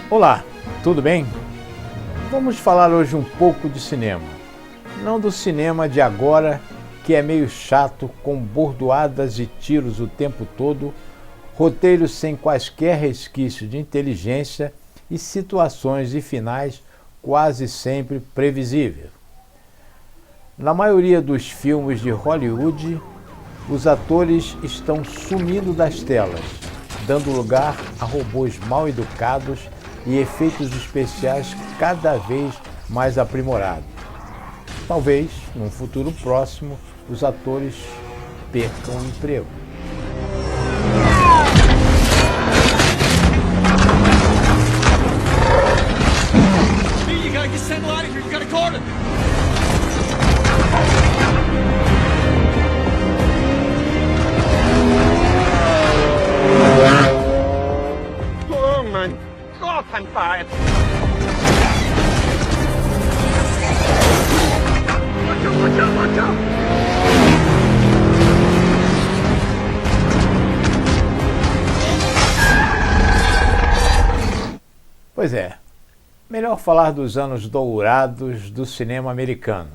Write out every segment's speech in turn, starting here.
Olá, tudo bem? Vamos falar hoje um pouco de cinema. Não do cinema de agora, que é meio chato, com bordoadas e tiros o tempo todo, roteiros sem quaisquer resquícios de inteligência e situações e finais quase sempre previsíveis. Na maioria dos filmes de Hollywood, os atores estão sumindo das telas, dando lugar a robôs mal educados e efeitos especiais cada vez mais aprimorados. Talvez, num futuro próximo, os atores percam o emprego. I'm fired. Watch out! Pois é, melhor falar dos anos dourados do cinema americano.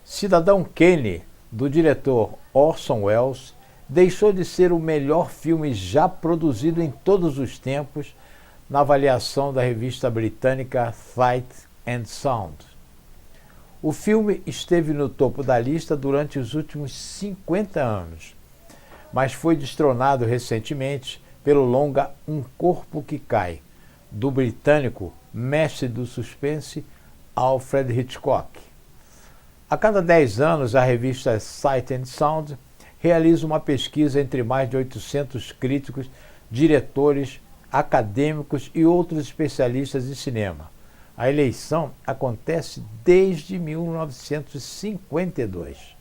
Cidadão Kane, do diretor Orson Welles, deixou de ser o melhor filme já produzido em todos os tempos na avaliação da revista britânica Sight and Sound. O filme esteve no topo da lista durante os últimos 50 anos, mas foi destronado recentemente pelo longa Um Corpo que Cai, do britânico mestre do suspense Alfred Hitchcock. A cada 10 anos, a revista Sight and Sound realiza uma pesquisa entre mais de 800 críticos, diretores, acadêmicos e outros especialistas em cinema. A eleição acontece desde 1952.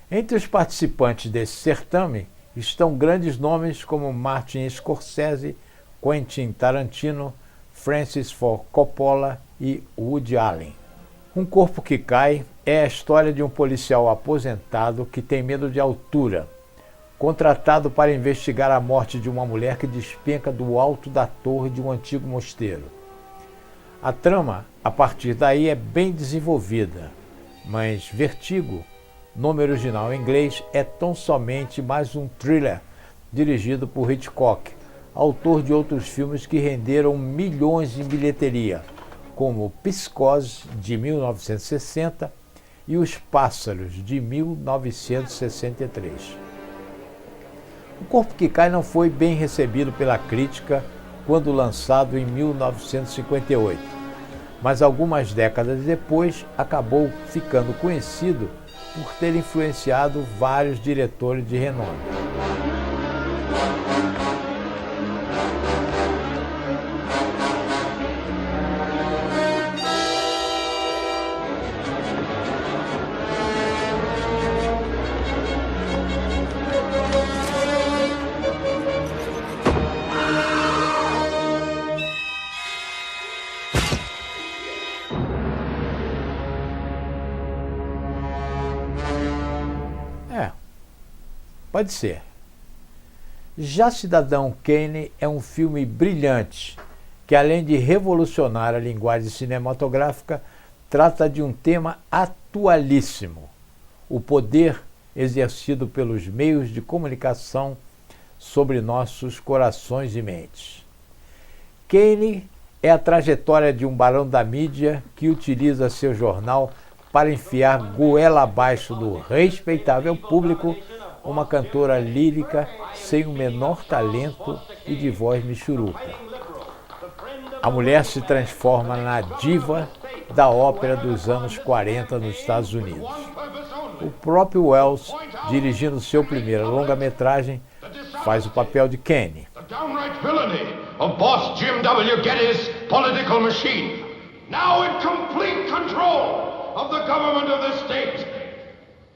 Entre os participantes desse certame estão grandes nomes como Martin Scorsese, Quentin Tarantino, Francis Ford Coppola e Woody Allen. Um Corpo que Cai é a história de um policial aposentado que tem medo de altura, contratado para investigar a morte de uma mulher que despenca do alto da torre de um antigo mosteiro. A trama, a partir daí, é bem desenvolvida, mas Vertigo, nome original em inglês, é tão somente mais um thriller dirigido por Hitchcock, autor de outros filmes que renderam milhões em bilheteria, como Psicose, de 1960, e Os Pássaros, de 1963. O Corpo que Cai não foi bem recebido pela crítica quando lançado em 1958, mas algumas décadas depois acabou ficando conhecido por ter influenciado vários diretores de renome. Pode ser. Já Cidadão Kane é um filme brilhante, que além de revolucionar a linguagem cinematográfica, trata de um tema atualíssimo: o poder exercido pelos meios de comunicação sobre nossos corações e mentes. Kane é a trajetória de um barão da mídia que utiliza seu jornal para enfiar goela abaixo do respeitável público uma cantora lírica sem o menor talento e de voz michuruca. A mulher se transforma na diva da ópera dos anos 40 nos Estados Unidos. O próprio Welles, dirigindo seu primeiro longa-metragem, faz o papel de Kane. The downright villainy of boss Jim W. Getty's political machine, now in complete control of the government of the state.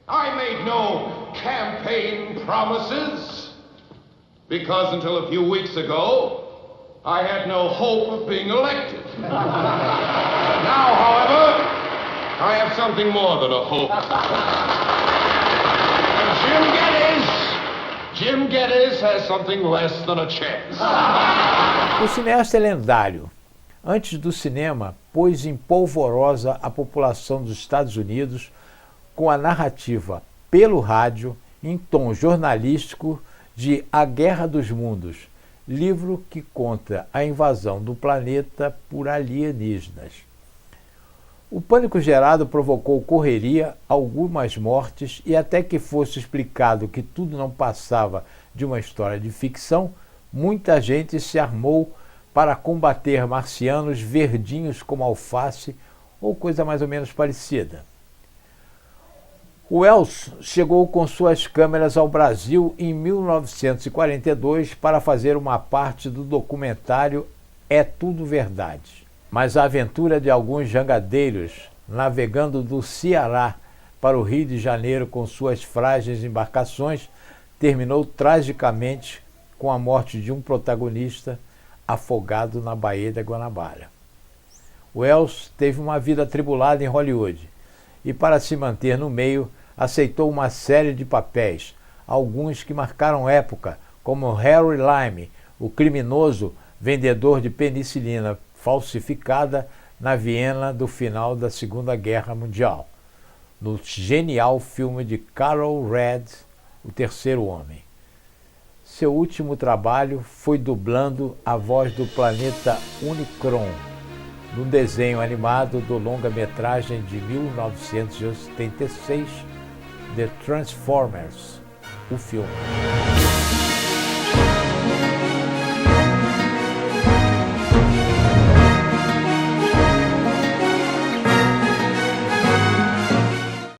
I made no campaign promises, because until a few weeks ago, I had no hope of being elected. Now, however, I have something more than a hope. Jim Geddes has something less than a chance. O cineasta é lendário. Antes do cinema, pôs em polvorosa a população dos Estados Unidos com a narrativa pelo rádio, em tom jornalístico, de A Guerra dos Mundos, livro que conta a invasão do planeta por alienígenas. O pânico gerado provocou correria, algumas mortes e até que fosse explicado que tudo não passava de uma história de ficção, muita gente se armou para combater marcianos verdinhos como alface ou coisa mais ou menos parecida. Welles chegou com suas câmeras ao Brasil em 1942 para fazer uma parte do documentário É Tudo Verdade. Mas a aventura de alguns jangadeiros navegando do Ceará para o Rio de Janeiro com suas frágeis embarcações terminou tragicamente com a morte de um protagonista afogado na Baía da Guanabara. Welles teve uma vida atribulada em Hollywood e, para se manter no meio, aceitou uma série de papéis, alguns que marcaram época, como Harry Lime, o criminoso vendedor de penicilina falsificada na Viena do final da Segunda Guerra Mundial, no genial filme de Carol Reed, O Terceiro Homem. Seu último trabalho foi dublando a voz do planeta Unicron, num desenho animado do longa-metragem de 1986, The Transformers, o filme.